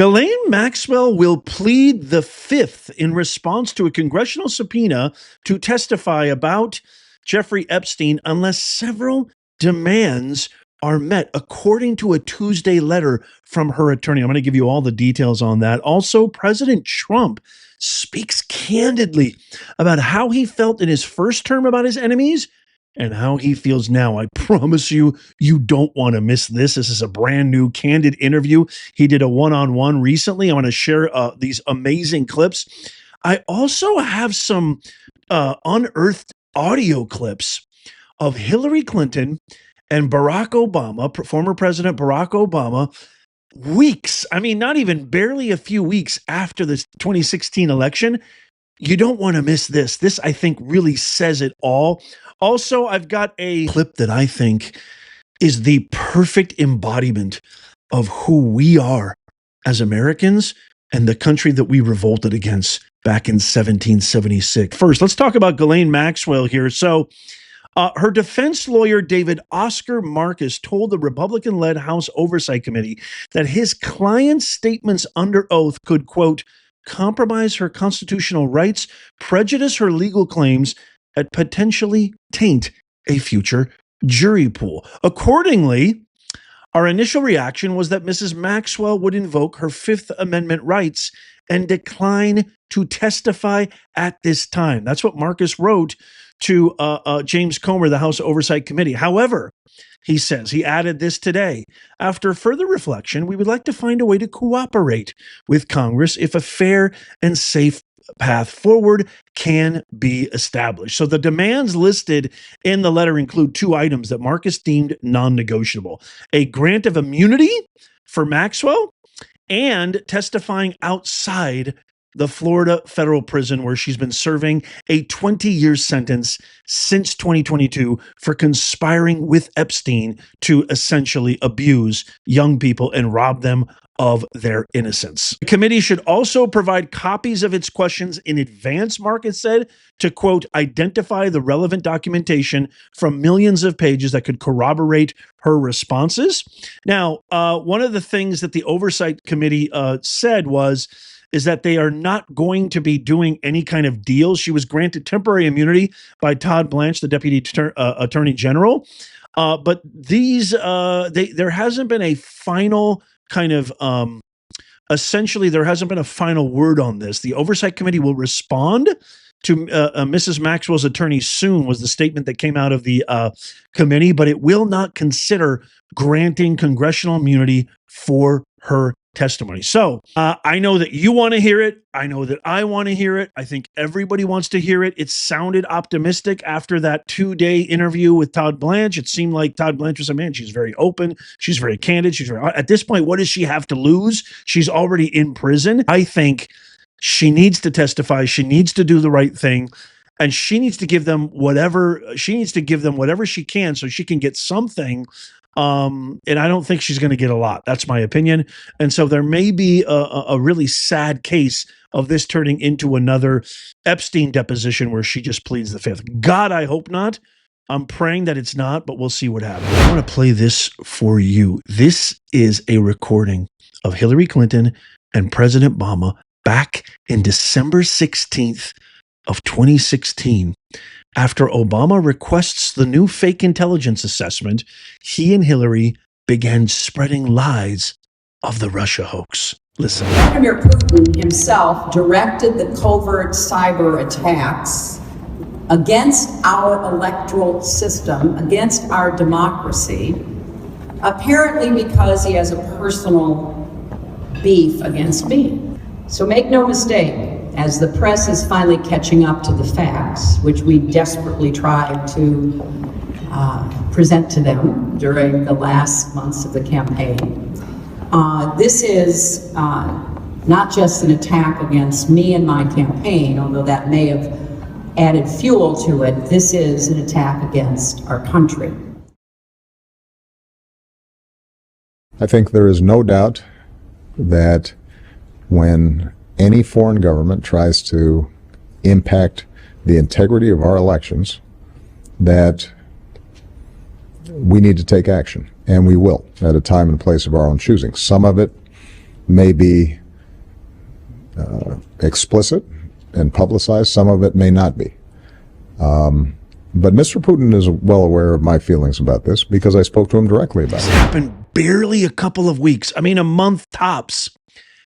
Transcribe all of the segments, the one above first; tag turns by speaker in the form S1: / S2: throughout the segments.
S1: Ghislaine Maxwell will plead the fifth in response to a congressional subpoena to testify about Jeffrey Epstein unless several demands are met, according to a Tuesday letter from her attorney. I'm going to give you all the details on that. Also, President Trump speaks candidly about how he felt in his first term about his enemies and how he feels now. I promise you, you don't want to miss this. This is a brand new candid interview. He did a one-on-one recently. I want to share these amazing clips. I also have some unearthed audio clips of Hillary Clinton and Barack Obama, former President Barack Obama, weeks, I mean, not even barely a few weeks after the 2016 election. You don't want to miss this. This, I think, really says it all. Also, I've got a clip that I think is the perfect embodiment of who we are as Americans and the country that we revolted against back in 1776. First, let's talk about Ghislaine Maxwell here. So, her defense lawyer, David Oscar Marcus, told the Republican-led House Oversight Committee that his client's statements under oath could, quote, compromise her constitutional rights, prejudice her legal claims, and potentially taint a future jury pool. Accordingly, our initial reaction was that Mrs. Maxwell would invoke her Fifth Amendment rights and decline to testify at this time. That's what Marcus wrote to James Comer, the House Oversight Committee. However, he says, he added this today. After further reflection, we would like to find a way to cooperate with Congress if a fair and safe path forward can be established. So the demands listed in the letter include two items that Marcus deemed non-negotiable: a grant of immunity for Maxwell and testifying outside the Florida federal prison where she's been serving a 20-year sentence since 2022 for conspiring with Epstein to essentially abuse young people and rob them of their innocence. The committee should also provide copies of its questions in advance, Marcus said, to, quote, identify the relevant documentation from millions of pages that could corroborate her responses. Now, one of the things that the Oversight Committee said is that they are not going to be doing any kind of deals. She was granted temporary immunity by Todd Blanche, the Deputy Attorney General. But there hasn't been a final kind of, essentially, there hasn't been a final word on this. The Oversight Committee will respond to Mrs. Maxwell's attorney soon, was the statement that came out of the committee, but it will not consider granting congressional immunity for her testimony. So I know that you want to hear it. I know that I want to hear it. I think everybody wants to hear it. It sounded optimistic after that 2-day interview with Todd Blanche. It seemed like Todd Blanche was a man. She's very open. She's very candid. At this point, what does she have to lose? She's already in prison. I think she needs to testify. She needs to do the right thing. And she needs to give them whatever she can so she can get something. And I don't think she's going to get a lot. That's my opinion. And so there may be a really sad case of this turning into another Epstein deposition where she just pleads the fifth. God, I hope not. I'm praying that it's not, but we'll see what happens. I want to play this for you. This is a recording of Hillary Clinton and President Obama back in December 16th of 2016. After Obama requests the new fake intelligence assessment, he and Hillary began spreading lies of the Russia hoax. Listen.
S2: Vladimir Putin himself directed the covert cyber attacks against our electoral system, against our democracy, apparently because he has a personal beef against me. So make no mistake, as the press is finally catching up to the facts, which we desperately tried to present to them during the last months of the campaign, this is not just an attack against me and my campaign, although that may have added fuel to it. This is an attack against our country.
S3: I think there is no doubt that when any foreign government tries to impact the integrity of our elections, that we need to take action, and we will, at a time and place of our own choosing. Some of it may be explicit and publicized. Some of it may not be. But Mr. Putin is well aware of my feelings about this because I spoke to him directly about it.
S1: It happened barely a couple of weeks, I mean a month tops,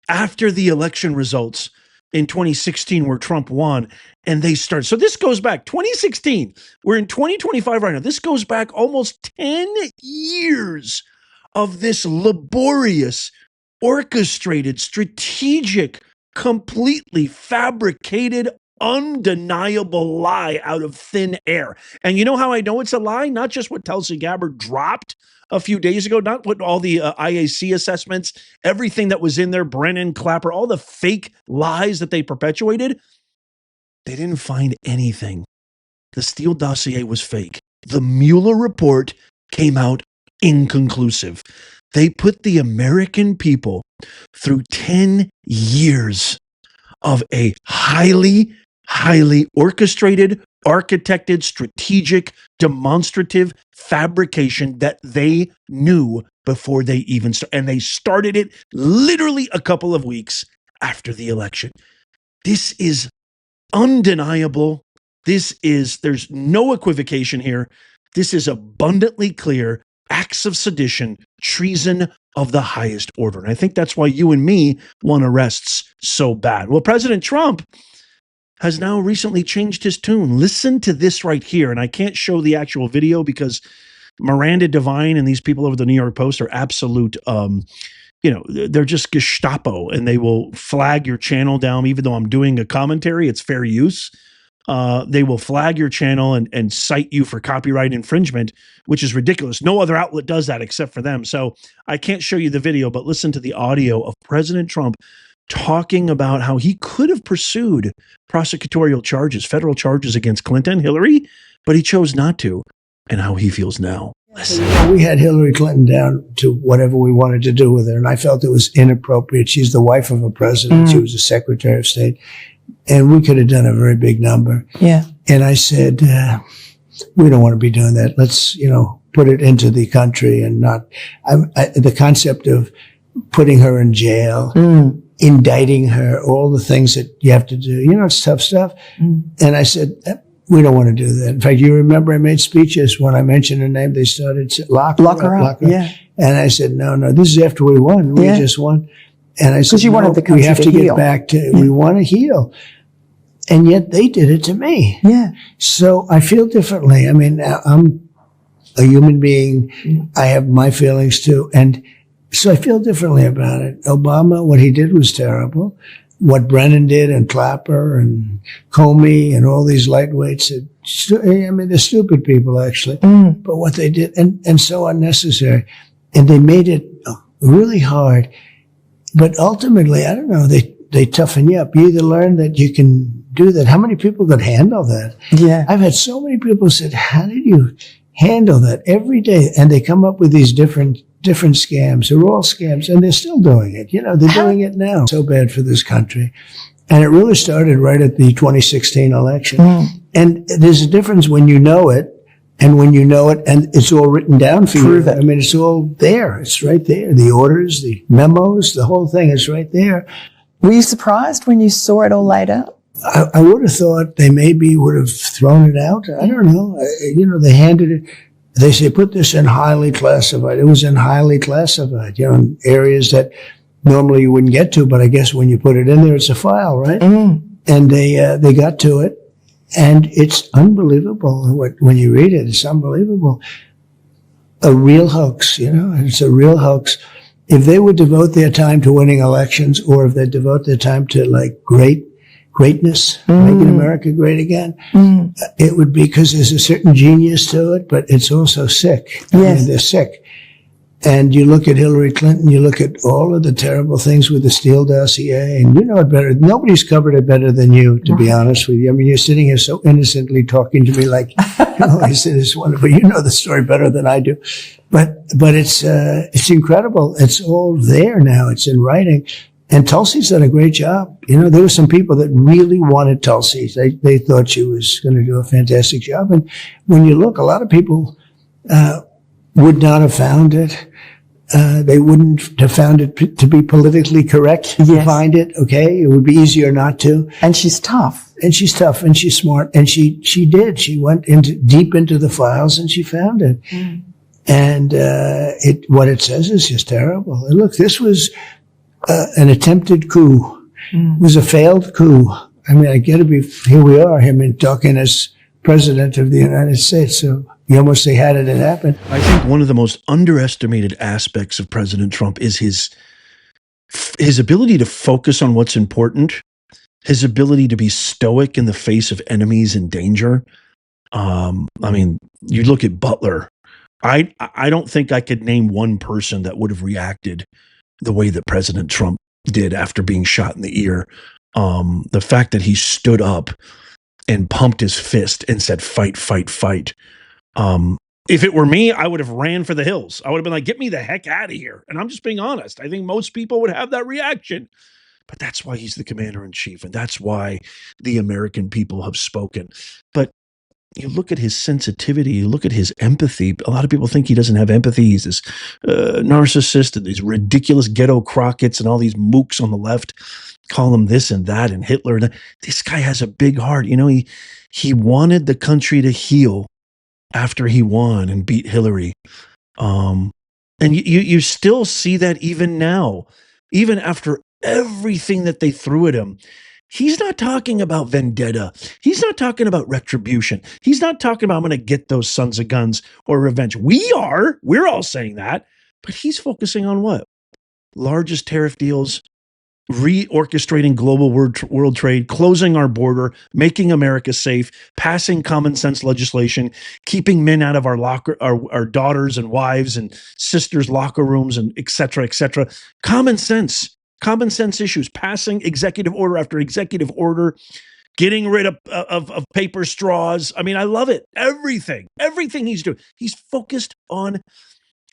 S1: after the election results in 2016 where Trump won and they started. So this goes back 2016. We're in 2025 right now. This goes back almost 10 years of this laborious, orchestrated, strategic, completely fabricated, undeniable lie out of thin air. And you know how I know it's a lie? Not just what Tulsi Gabbard dropped a few days ago, not what all the IAC assessments, everything that was in there, Brennan, Clapper, all the fake lies that they perpetuated. They didn't find anything. The Steele dossier was fake. The Mueller report came out inconclusive. They put the American people through 10 years of a highly orchestrated, architected, strategic, demonstrative fabrication that they knew before they even started. And they started it literally a couple of weeks after the election. This is undeniable. There's no equivocation here. This is abundantly clear acts of sedition, treason of the highest order. And I think that's why you and me want arrests so bad. Well, President Trump has now recently changed his tune. Listen to this right here. And I can't show the actual video because Miranda Devine and these people over the New York Post are absolute, they're just Gestapo, and they will flag your channel down. Even though I'm doing a commentary, it's fair use. They will flag your channel and cite you for copyright infringement, which is ridiculous. No other outlet does that except for them. So I can't show you the video, but listen to the audio of President Trump talking about how he could have pursued prosecutorial charges, federal charges against Clinton, Hillary, but he chose not to, and how he feels now. Listen.
S4: We had Hillary Clinton down to whatever we wanted to do with her, and I felt it was inappropriate. She's the wife of a president. She was a Secretary of State, and we could have done a very big number.
S5: Yeah.
S4: And I said, we don't want to be doing that. Let's, put it into the country and not the concept of putting her in jail, indicting her, all the things that you have to do. It's tough stuff. And I said, we don't want to do that. In fact, you remember I made speeches when I mentioned her name. They started lock her up. Yeah. And I said, no, this is after we won. We just won. And I said,
S5: you wanted the country
S4: we have to
S5: heal.
S4: get back to, we want to heal. And yet they did it to me.
S5: Yeah.
S4: So I feel differently. I mean, I'm a human being. I have my feelings too. And so I feel differently about it. Obama, what he did was terrible. What Brennan did and Clapper and Comey and all these lightweights, they're stupid people actually. But what they did, and so unnecessary. And they made it really hard. But ultimately, I don't know, they toughen you up. You either learn that you can do that. How many people could handle that? Yeah. I've had so many people said, how did you handle that every day? And they come up with these different scams. They're all scams, and they're still doing it. They're doing it now. So bad for this country. And it really started right at the 2016 election. And there's a difference when you know it and when you know it and it's all written down for you. I mean, it's all there. It's right there. The orders, the memos, the whole thing is right there.
S5: Were you surprised when you saw it all laid out?
S4: I would have thought they maybe would have thrown it out. I don't know. They handed it. They say, put this in highly classified. It was in highly classified, in areas that normally you wouldn't get to, but I guess when you put it in there, it's a file, right? And they got to it, and it's unbelievable. When you read it, it's unbelievable. A real hoax, it's a real hoax. If they would devote their time to winning elections, or if they devote their time to greatness, making America great again, it would be because there's a certain genius to it, but it's also sick. I mean, they're sick. And you look at Hillary Clinton, you look at all of the terrible things with the Steele dossier, and you know it better. Nobody's covered it better than you, to be honest with you. I mean, you're sitting here so innocently talking to me like, I said it's wonderful. You know the story better than I do. But it's incredible. It's all there now. It's in writing. And Tulsi's done a great job. There were some people that really wanted Tulsi. They thought she was going to do a fantastic job. And when you look, a lot of people would not have found it. They wouldn't have found it to be politically correct to
S5: Yes.
S4: find it. Okay. It would be easier not to.
S5: And she's tough.
S4: And she's tough and she's smart. And she did. She went deep into the files and she found it. And, what it says is just terrible. And look, this was, an attempted coup. It was a failed coup. I mean, I get to be, here we are, him talking as president of the United States. So you almost say, how did it happen?
S1: I think one of the most underestimated aspects of President Trump is his ability to focus on what's important, his ability to be stoic in the face of enemies and danger. I mean, you look at Butler. I don't think I could name one person that would have reacted the way that President Trump did after being shot in the ear. The fact that he stood up and pumped his fist and said, fight, fight, fight. If it were me, I would have ran for the hills. I would have been like, get me the heck out of here. And I'm just being honest. I think most people would have that reaction. But that's why he's the commander in chief. And that's why the American people have spoken. But you look at his sensitivity, you look at his empathy. A lot of people think he doesn't have empathy. He's this narcissist and these ridiculous ghetto Crockett's and all these mooks on the left call him this and that and Hitler. This guy has a big heart. You know, he wanted the country to heal after he won and beat Hillary. And you still see that even now, even after everything that they threw at him. He's not talking about vendetta. He's not talking about retribution. He's not talking about, I'm going to get those sons of guns or revenge. We're all saying that, but he's focusing on what? Largest tariff deals, reorchestrating global world trade, closing our border, making America safe, passing common sense legislation, keeping men out of our daughters and wives and sisters' locker rooms, and et cetera, et cetera. Common sense issues, passing executive order after executive order, getting rid of paper straws. I mean, I love it. Everything he's doing. He's focused on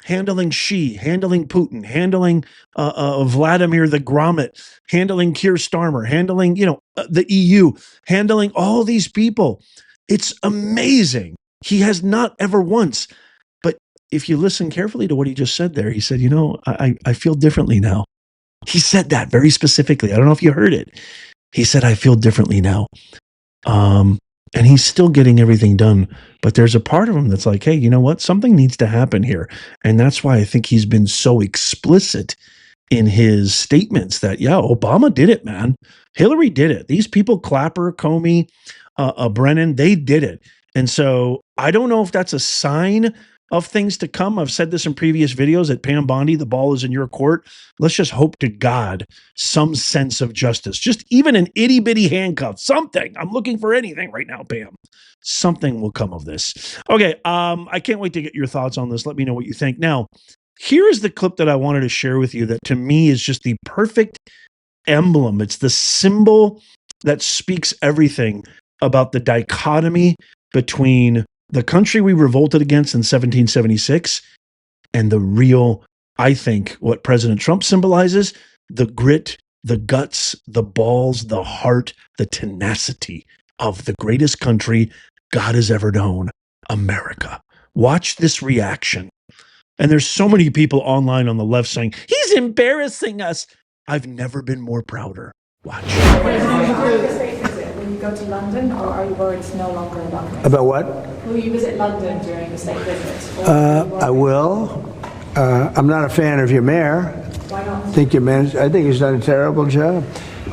S1: handling Xi, handling Putin, handling Vladimir the Grommet, handling Keir Starmer, handling, the EU, handling all these people. It's amazing. He has not ever once. But if you listen carefully to what he just said there, he said, I feel differently now. He said that very specifically. I don't know if you heard it. He said, I feel differently now. And he's still getting everything done. But there's a part of him that's like, hey, you know what? Something needs to happen here. And that's why I think he's been so explicit in his statements that, yeah, Obama did it, man. Hillary did it. These people, Clapper, Comey, Brennan, they did it. And so I don't know if that's a sign of things to come. I've said this in previous videos at Pam Bondi, the ball is in your court. Let's just hope to God some sense of justice, just even an itty bitty handcuff, something. I'm looking for anything right now, Pam. Something will come of this. Okay. I can't wait to get your thoughts on this. Let me know what you think. Now, here is the clip that I wanted to share with you that to me is just the perfect emblem. It's the symbol that speaks everything about the dichotomy between the country we revolted against in 1776 and the real, I think, what President Trump symbolizes, the grit, the guts, the balls, the heart, the tenacity of the greatest country God has ever known, America. Watch this reaction. And there's so many people online on the left saying, he's embarrassing us. I've never been more prouder. Watch.
S6: Will you go to London, or are you worried it's no longer a London?
S4: About what?
S6: Will you visit London during the state visit?
S4: I will. I'm not a fan of your mayor.
S6: Why not?
S4: I think he's done a terrible job,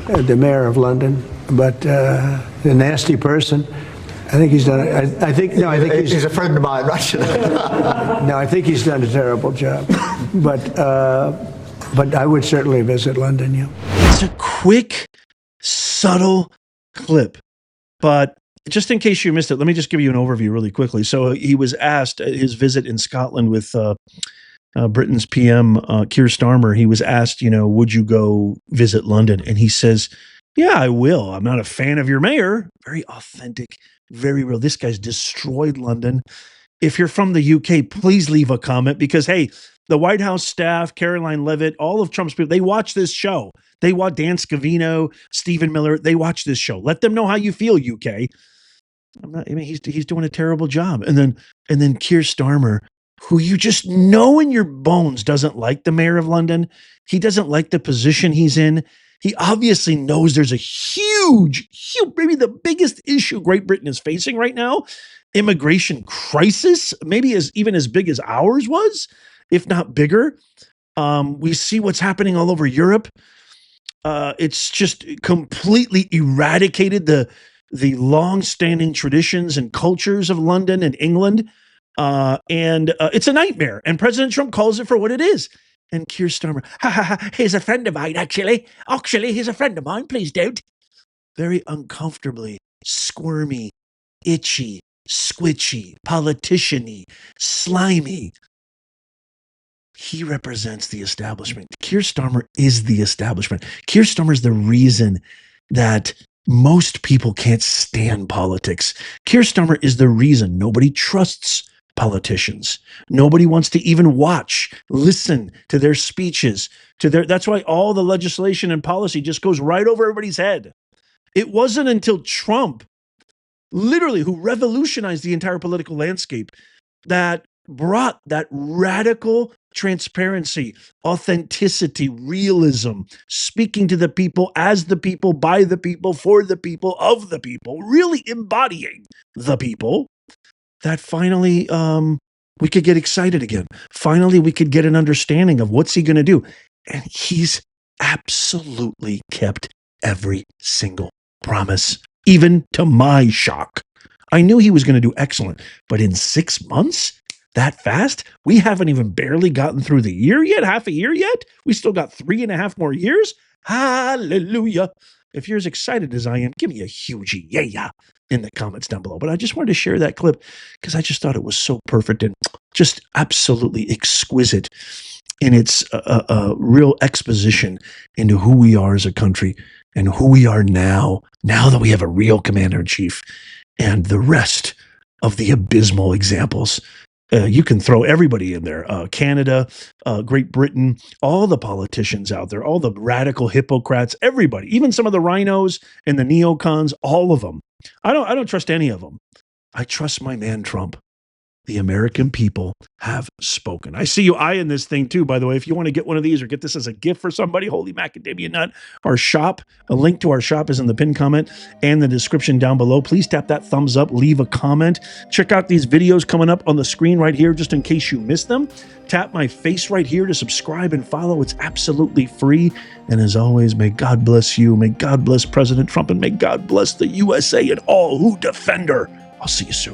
S4: the mayor of London. But the nasty person, I think he's done. I think he's
S7: a friend of mine, right?
S4: No, I think he's done a terrible job. But I would certainly visit London. Yeah.
S1: It's a quick, subtle clip, but just in case you missed it, let me just give you an overview really quickly. So he was asked at his visit in Scotland with Britain's PM, Keir Starmer. He was asked, would you go visit London? And he says, yeah, I will. I'm not a fan of your mayor. Very authentic, very real. This guy's destroyed London. If you're from the UK, please leave a comment because, hey, the White House staff, Caroline Levitt, all of Trump's people, they watch this show. They watch Dan Scavino, Stephen Miller. They watch this show. Let them know how you feel, UK. He's doing a terrible job. And then Keir Starmer, who you just know in your bones doesn't like the mayor of London. He doesn't like the position he's in. He obviously knows there's a huge, maybe the biggest issue Great Britain is facing right now, immigration crisis, maybe even as big as ours was, if not bigger. We see what's happening all over Europe. It's just completely eradicated the long-standing traditions and cultures of London and England. And it's a nightmare. And President Trump calls it for what it is. And Keir Starmer, he's a friend of mine, actually. Actually, he's a friend of mine. Please don't. Very uncomfortably, squirmy, itchy, squitchy, politician-y, slimy. He represents the establishment. Keir Starmer is the establishment. Keir Starmer is the reason that most people can't stand politics. Keir Starmer is the reason nobody trusts politicians. Nobody wants to even watch, listen to their speeches, that's why all the legislation and policy just goes right over everybody's head. It wasn't until Trump, literally, who revolutionized the entire political landscape, that brought that radical transparency, authenticity, realism, speaking to the people, as the people, by the people, for the people, of the people, really embodying the people, that finally we could get excited again. Finally, we could get an understanding of what's he going to do. And he's absolutely kept every single promise, even to my shock. I knew he was going to do excellent, but in 6 months, that fast? We haven't even barely gotten through the year yet, half a year yet. We still got 3.5 more years. Hallelujah. If you're as excited as I am, give me a huge yeah in the comments down below. But I just wanted to share that clip because I just thought it was so perfect and just absolutely exquisite in its real exposition into who we are as a country and who we are now that we have a real commander-in-chief, and the rest of the abysmal examples. You can throw everybody in there. Canada, Great Britain, all the politicians out there, all the radical Hippocrats, everybody, even some of the rhinos and the neocons, all of them. I don't trust any of them. I trust my man Trump. The American people have spoken. I see you eyeing this thing too, by the way. If you want to get one of these or get this as a gift for somebody, holy macadamia nut, our shop, a link to our shop is in the pinned comment and the description down below. Please tap that thumbs up, leave a comment. Check out these videos coming up on the screen right here, just in case you missed them. Tap my face right here to subscribe and follow. It's absolutely free. And as always, may God bless you. May God bless President Trump, and may God bless the USA and all who defend her. I'll see you soon.